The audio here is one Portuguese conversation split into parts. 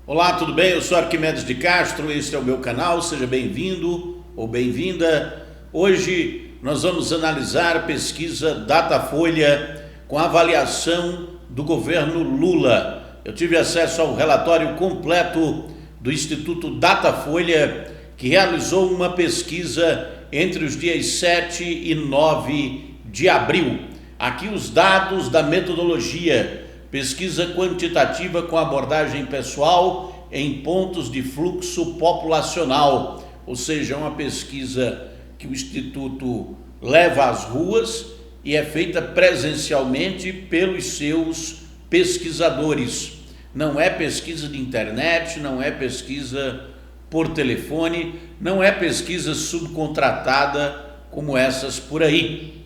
Olá, tudo bem? Eu sou Arquimedes de Castro, este é o meu canal, seja bem-vindo ou bem-vinda. Hoje nós vamos analisar a pesquisa Datafolha com a avaliação do governo Lula. Eu tive acesso ao relatório completo do Instituto Datafolha, que realizou uma pesquisa entre os dias 7 e 9 de abril. Aqui os dados da metodologia. Pesquisa quantitativa com abordagem pessoal em pontos de fluxo populacional, ou seja, uma pesquisa que o Instituto leva às ruas e é feita presencialmente pelos seus pesquisadores. Não é pesquisa de internet, não é pesquisa por telefone, não é pesquisa subcontratada como essas por aí.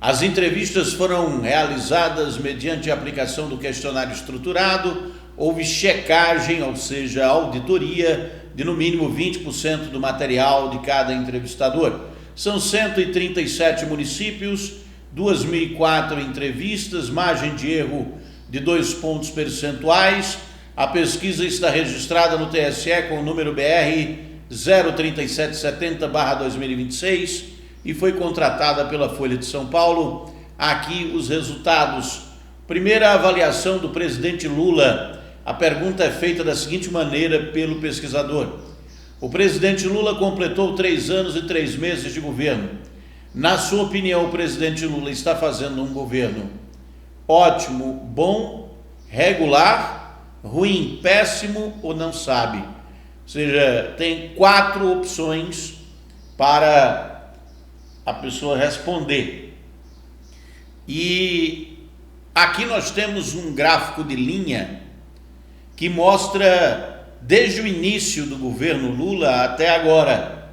As entrevistas foram realizadas mediante a aplicação do questionário estruturado, houve checagem, ou seja, auditoria de no mínimo 20% do material de cada entrevistador. São 137 municípios, 2.004 entrevistas, margem de erro de 2 pontos percentuais. A pesquisa está registrada no TSE com o número BR 03770/2026, e foi contratada pela Folha de São Paulo. Aqui os resultados. Primeira avaliação do presidente Lula. A pergunta é feita da seguinte maneira pelo pesquisador: o presidente Lula completou 3 anos e 3 meses de governo. Na sua opinião, o presidente Lula está fazendo um governo ótimo, bom, regular, ruim, péssimo ou não sabe? Ou seja, tem 4 opções para a pessoa responder. E aqui nós temos um gráfico de linha que mostra desde o início do governo Lula até agora.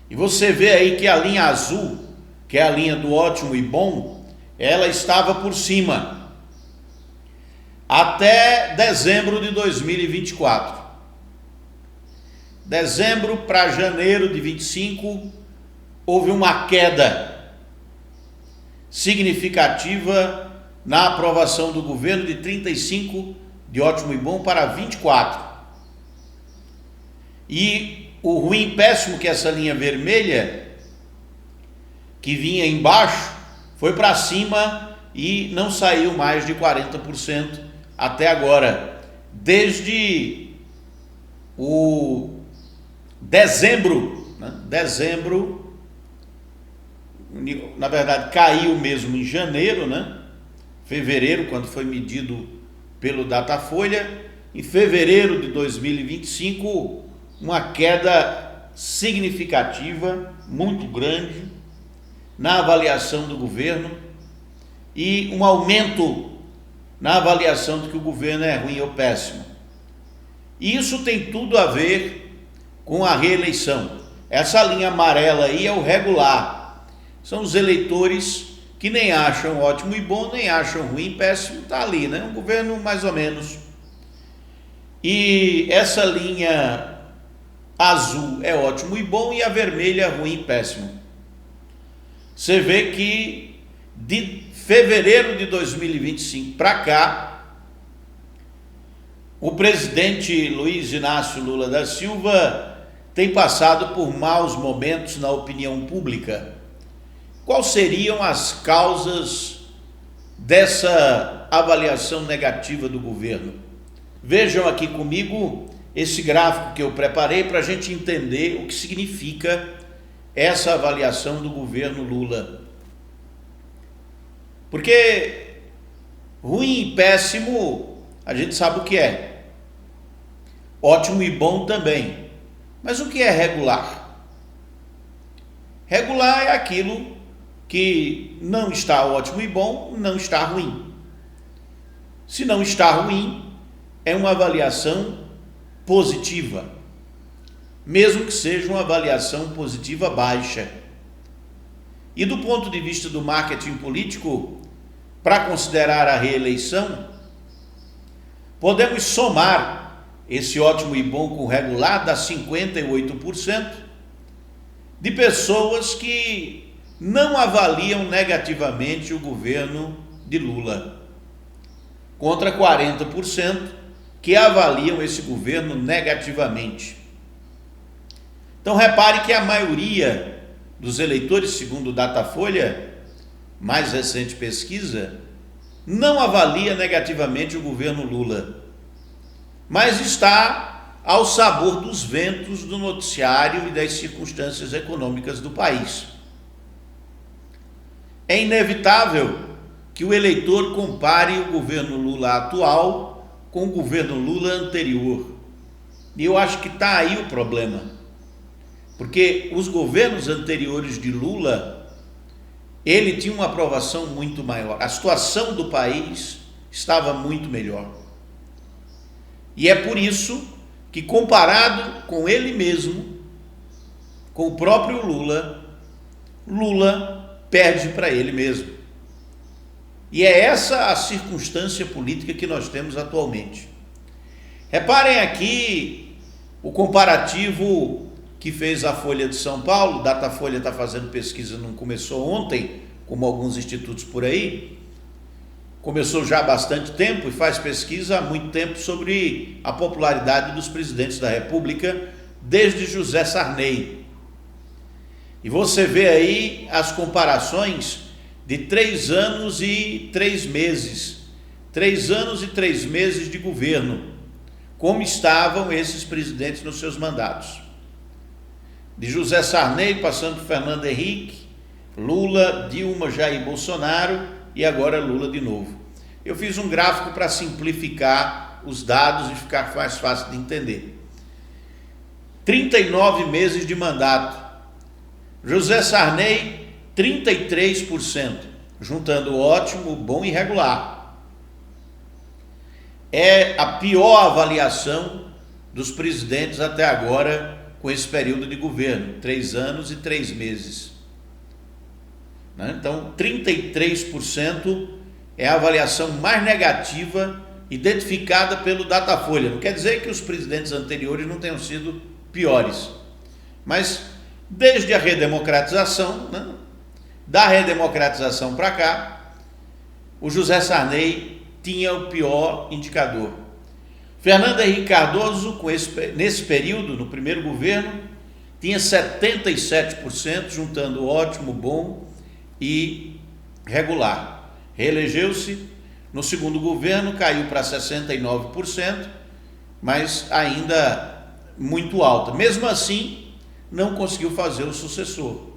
E você vê aí que a linha azul, que é a linha do ótimo e bom, ela estava por cima até dezembro de 2024. Dezembro para janeiro de 25 houve uma queda significativa na aprovação do governo de 35 de ótimo e bom para 24. E o ruim e péssimo, que é essa linha vermelha que vinha embaixo, foi para cima e não saiu mais de 40% até agora. Desde o dezembro, na verdade caiu mesmo em janeiro, fevereiro, quando foi medido pelo Datafolha. Em fevereiro de 2025, uma queda significativa, muito grande, na avaliação do governo e um aumento na avaliação de que o governo é ruim ou péssimo. E isso tem tudo a ver com a reeleição. Essa linha amarela aí é o regular. São os eleitores que nem acham ótimo e bom, nem acham ruim e péssimo, está ali, um governo mais ou menos. E essa linha azul é ótimo e bom e a vermelha é ruim e péssimo. Você vê que de fevereiro de 2025 para cá, o presidente Luiz Inácio Lula da Silva tem passado por maus momentos na opinião pública. Quais seriam as causas dessa avaliação negativa do governo? Vejam aqui comigo esse gráfico que eu preparei para a gente entender o que significa essa avaliação do governo Lula. Porque ruim e péssimo a gente sabe o que é. Ótimo e bom também. Mas o que é regular? Regular é aquilo que não está ótimo e bom, não está ruim. Se não está ruim, é uma avaliação positiva, mesmo que seja uma avaliação positiva baixa. E do ponto de vista do marketing político, para considerar a reeleição, podemos somar esse ótimo e bom com regular, dá 58% de pessoas que não avaliam negativamente o governo de Lula. contra 40% que avaliam esse governo negativamente. Então repare que a maioria dos eleitores, segundo o Datafolha, mais recente pesquisa, não avalia negativamente o governo Lula, mas está ao sabor dos ventos do noticiário e das circunstâncias econômicas do país. É inevitável que o eleitor compare o governo Lula atual com o governo Lula anterior. E eu acho que está aí o problema. Porque os governos anteriores de Lula, ele tinha uma aprovação muito maior. A situação do país estava muito melhor. E é por isso que, comparado com ele mesmo, com o próprio Lula, Lula perde para ele mesmo. E é essa a circunstância política que nós temos atualmente. Reparem aqui o comparativo que fez a Folha de São Paulo. Datafolha está fazendo pesquisa, não começou ontem, como alguns institutos por aí. Começou já há bastante tempo e faz pesquisa há muito tempo sobre a popularidade dos presidentes da República, desde José Sarney. E você vê aí as comparações de 3 anos e 3 meses. 3 anos e 3 meses de governo. Como estavam esses presidentes nos seus mandatos. De José Sarney, passando por Fernando Henrique, Lula, Dilma, Jair Bolsonaro e agora Lula de novo. Eu fiz um gráfico para simplificar os dados e ficar mais fácil de entender. 39 meses de mandato. José Sarney, 33%, juntando ótimo, bom e regular. É a pior avaliação dos presidentes até agora com esse período de governo, 3 anos e 3 meses. Então, 33% é a avaliação mais negativa identificada pelo Datafolha. Não quer dizer que os presidentes anteriores não tenham sido piores, mas desde a redemocratização, da redemocratização para cá, o José Sarney tinha o pior indicador. Fernando Henrique Cardoso, nesse período, no primeiro governo, tinha 77%, juntando ótimo, bom e regular. Reelegeu-se, no segundo governo caiu para 69%, mas ainda muito alta. Mesmo assim, não conseguiu fazer o sucessor.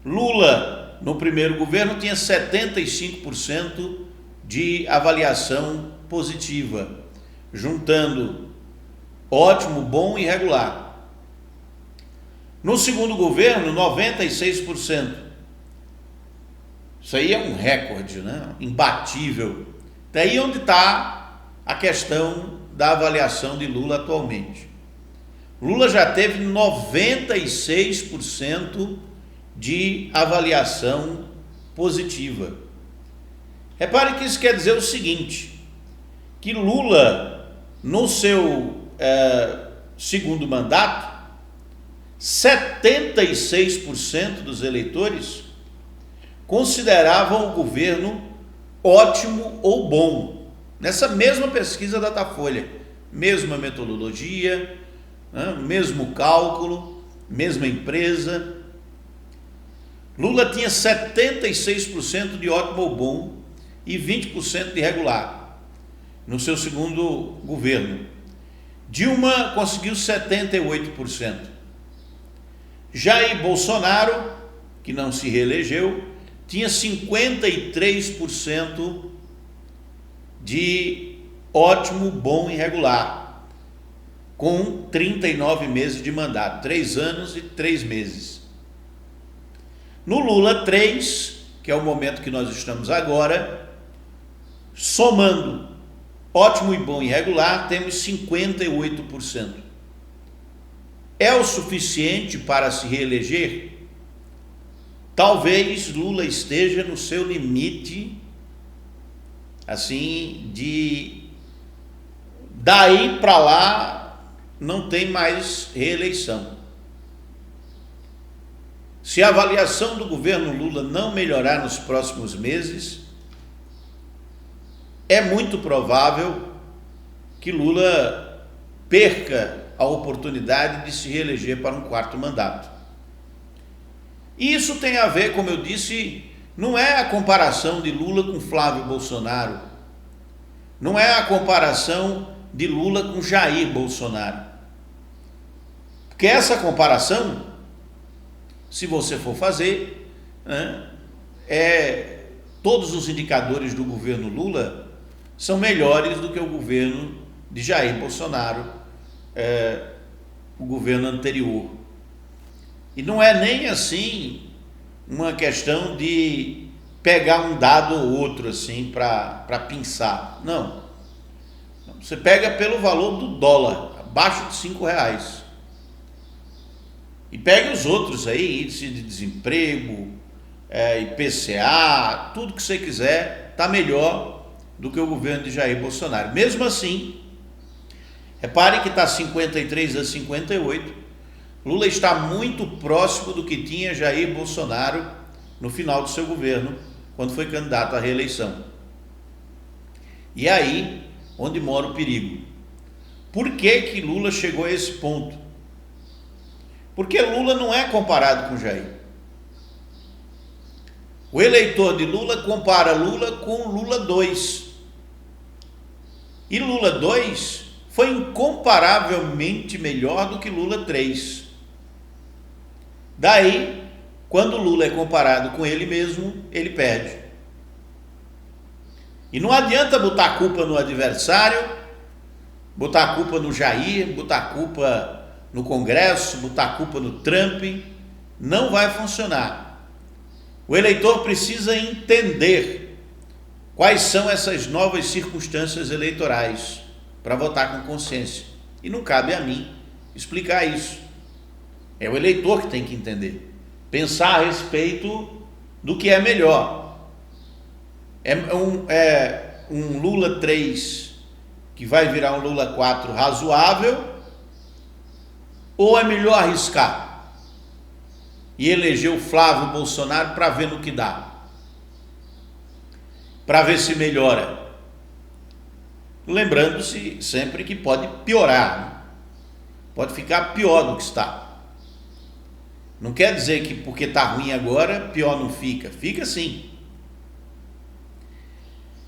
Lula, no primeiro governo, tinha 75% de avaliação positiva, juntando ótimo, bom e regular. No segundo governo, 96%. Isso aí é um recorde, imbatível. Daí onde está a questão da avaliação de Lula atualmente. Lula já teve 96% de avaliação positiva. Repare que isso quer dizer o seguinte, que Lula, no seu segundo mandato, 76% dos eleitores consideravam o governo ótimo ou bom. Nessa mesma pesquisa da Datafolha, mesma metodologia, mesmo cálculo, mesma empresa. Lula tinha 76% de ótimo ou bom e 20% de regular no seu segundo governo. Dilma conseguiu 78%. Jair Bolsonaro, que não se reelegeu, tinha 53% de ótimo, bom e regular, com 39 meses de mandato, 3 anos e 3 meses. No Lula 3, que é o momento que nós estamos agora, somando ótimo e bom e regular, temos 58%. É o suficiente para se reeleger? Talvez Lula esteja no seu limite, assim, daí para lá não tem mais reeleição. Se a avaliação do governo Lula não melhorar nos próximos meses, é muito provável que Lula perca a oportunidade de se reeleger para um quarto mandato. E isso tem a ver, como eu disse, não é a comparação de Lula com Flávio Bolsonaro, não é a comparação de Lula com Jair Bolsonaro. Porque essa comparação, se você for fazer, todos os indicadores do governo Lula são melhores do que o governo de Jair Bolsonaro, o governo anterior. E não é nem assim uma questão de pegar um dado ou outro assim para pensar. Não. Você pega pelo valor do dólar, abaixo de R$5. E pega os outros aí, índice de desemprego, IPCA, tudo que você quiser, está melhor do que o governo de Jair Bolsonaro. Mesmo assim, repare que está 53-58, Lula está muito próximo do que tinha Jair Bolsonaro no final do seu governo, quando foi candidato à reeleição. E aí, onde mora o perigo. Por que Lula chegou a esse ponto? Porque Lula não é comparado com Jair. O eleitor de Lula compara Lula com Lula 2. E Lula 2 foi incomparavelmente melhor do que Lula 3. Daí, quando Lula é comparado com ele mesmo, ele perde. E não adianta botar a culpa no adversário, botar a culpa no Jair, botar a culpa no Congresso, botar a culpa no Trump. Não vai funcionar. O eleitor precisa entender quais são essas novas circunstâncias eleitorais para votar com consciência. E não cabe a mim explicar isso. É o eleitor que tem que entender. Pensar a respeito do que é melhor. É um Lula 3 que vai virar um Lula 4 razoável, ou é melhor arriscar e eleger o Flávio Bolsonaro para ver no que dá? Para ver se melhora. Lembrando-se sempre que pode piorar, né? Pode ficar pior do que está. Não quer dizer que porque está ruim agora, pior não fica. Fica sim.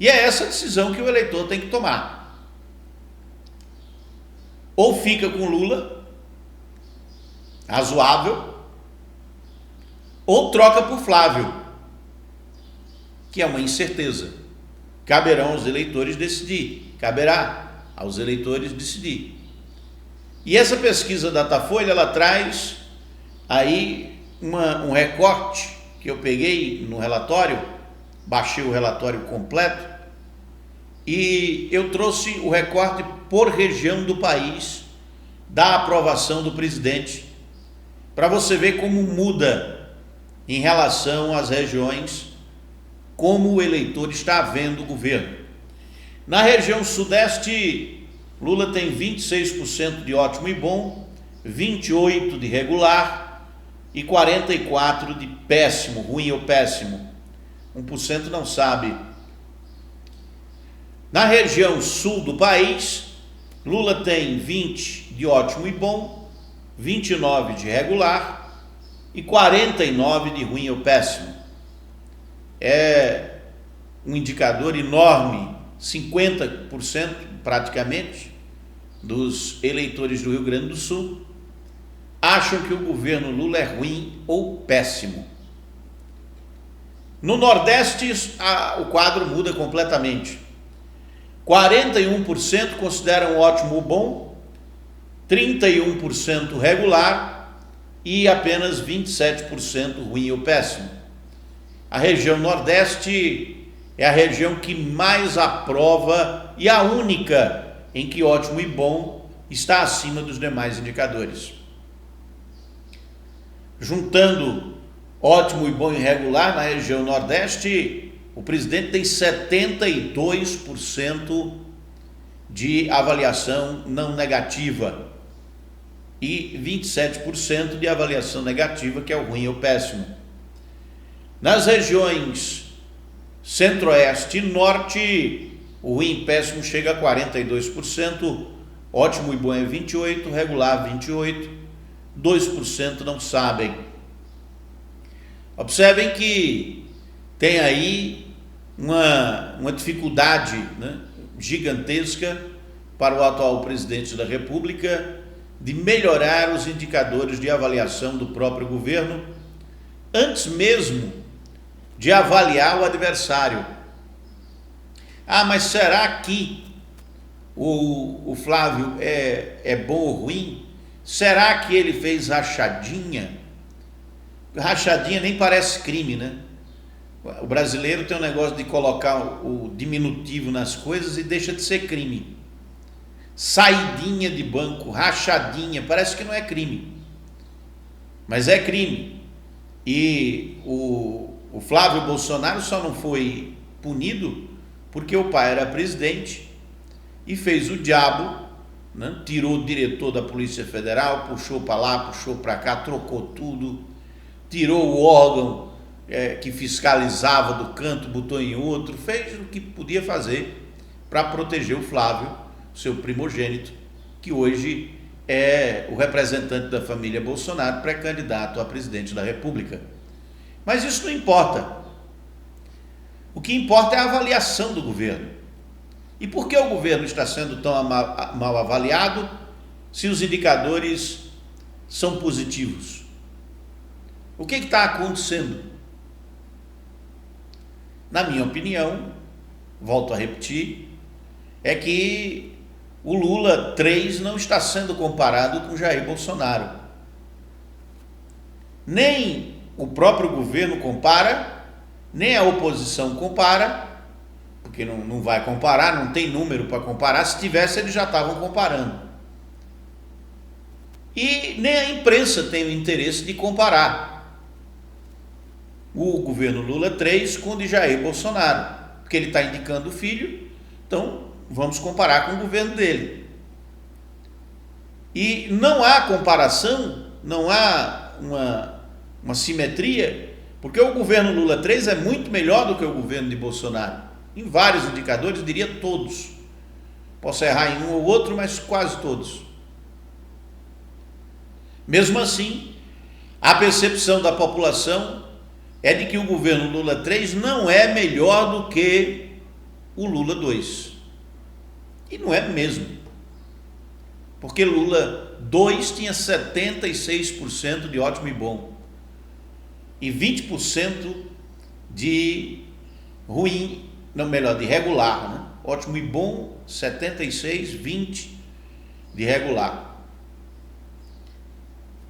E é essa decisão que o eleitor tem que tomar. Ou fica com Lula, razoável, ou troca por Flávio, que é uma incerteza. Caberá aos eleitores decidir. Caberá aos eleitores decidir. E essa pesquisa Datafolha, ela traz aí um recorte que eu peguei no relatório, baixei o relatório completo, e eu trouxe o recorte por região do país da aprovação do presidente, para você ver como muda em relação às regiões, como o eleitor está vendo o governo. Na região sudeste, Lula tem 26% de ótimo e bom, 28% de regular e 44% de péssimo, ruim ou péssimo. 1% não sabe. Na região sul do país, Lula tem 20% de ótimo e bom, 29% de regular e 49% de ruim ou péssimo. É um indicador enorme, 50% praticamente dos eleitores do Rio Grande do Sul acham que o governo Lula é ruim ou péssimo. No Nordeste, o quadro muda completamente. 41% consideram ótimo ou bom, 31% regular e apenas 27% ruim ou péssimo. A região Nordeste é a região que mais aprova e a única em que ótimo e bom está acima dos demais indicadores. Juntando ótimo e bom e regular na região Nordeste, o presidente tem 72% de avaliação não negativa e 27% de avaliação negativa, que é o ruim ou péssimo. Nas regiões Centro-Oeste e Norte, o ruim e péssimo chega a 42%, ótimo e bom é 28%, regular 28%, 2% não sabem. Observem que tem aí uma dificuldade, né, gigantesca para o atual presidente da República de melhorar os indicadores de avaliação do próprio governo, antes mesmo de avaliar o adversário. Mas será que o Flávio é bom ou ruim? Será que ele fez rachadinha? Rachadinha nem parece crime, né? O brasileiro tem um negócio de colocar o diminutivo nas coisas e deixa de ser crime. Saidinha de banco, rachadinha, parece que não é crime, mas é crime. E o Flávio Bolsonaro só não foi punido porque o pai era presidente e fez o diabo, né? Tirou o diretor da Polícia Federal, puxou para lá, puxou para cá, trocou tudo, tirou o órgão que fiscalizava do canto, botou em outro, fez o que podia fazer para proteger o Flávio, seu primogênito, que hoje é o representante da família Bolsonaro, pré-candidato a presidente da República. Mas isso não importa. O que importa é a avaliação do governo. E por que o governo está sendo tão mal avaliado se os indicadores são positivos? O que está acontecendo? Na minha opinião, volto a repetir, é que o Lula 3 não está sendo comparado com Jair Bolsonaro. Nem o próprio governo compara, nem a oposição compara, porque não vai comparar, não tem número para comparar. Se tivesse, eles já estavam comparando. E nem a imprensa tem o interesse de comparar o governo Lula 3 com o de Jair Bolsonaro, porque ele está indicando o filho, então vamos comparar com o governo dele. E não há comparação, não há uma simetria, porque o governo Lula 3 é muito melhor do que o governo de Bolsonaro. Em vários indicadores, eu diria todos. Posso errar em um ou outro, mas quase todos. Mesmo assim, a percepção da população é de que o governo Lula 3 não é melhor do que o Lula 2. E não é mesmo. Porque Lula 2 tinha 76% de ótimo e bom. E 20% de ruim, não, melhor, de regular, né? Ótimo e bom, 76, 20 de regular.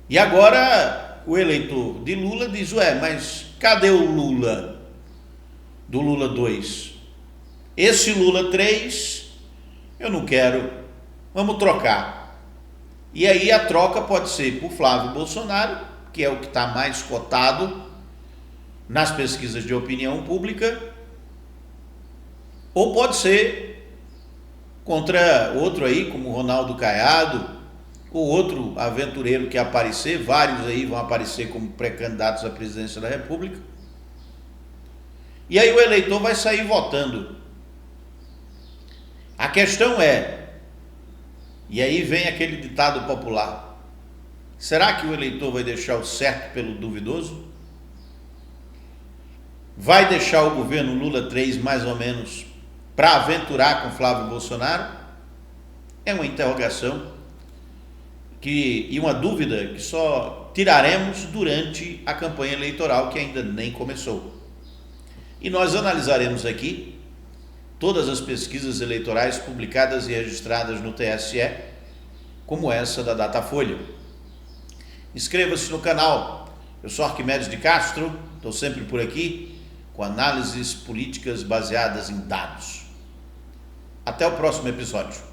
E agora o eleitor de Lula diz, mas cadê o Lula do Lula 2? Esse Lula 3 eu não quero, vamos trocar. E aí a troca pode ser por Flávio Bolsonaro, que é o que está mais cotado nas pesquisas de opinião pública, ou pode ser contra outro aí, como Ronaldo Caiado, ou outro aventureiro que aparecer, vários aí vão aparecer como pré-candidatos à presidência da República. E aí o eleitor vai sair votando. A questão é, e aí vem aquele ditado popular, será que o eleitor vai deixar o certo pelo duvidoso? Vai deixar o governo Lula 3 mais ou menos para aventurar com Flávio Bolsonaro? É uma interrogação e uma dúvida que só tiraremos durante a campanha eleitoral, que ainda nem começou. E nós analisaremos aqui todas as pesquisas eleitorais publicadas e registradas no TSE, como essa da Datafolha. Inscreva-se no canal. Eu sou Arquimedes de Castro, estou sempre por aqui com análises políticas baseadas em dados. Até o próximo episódio.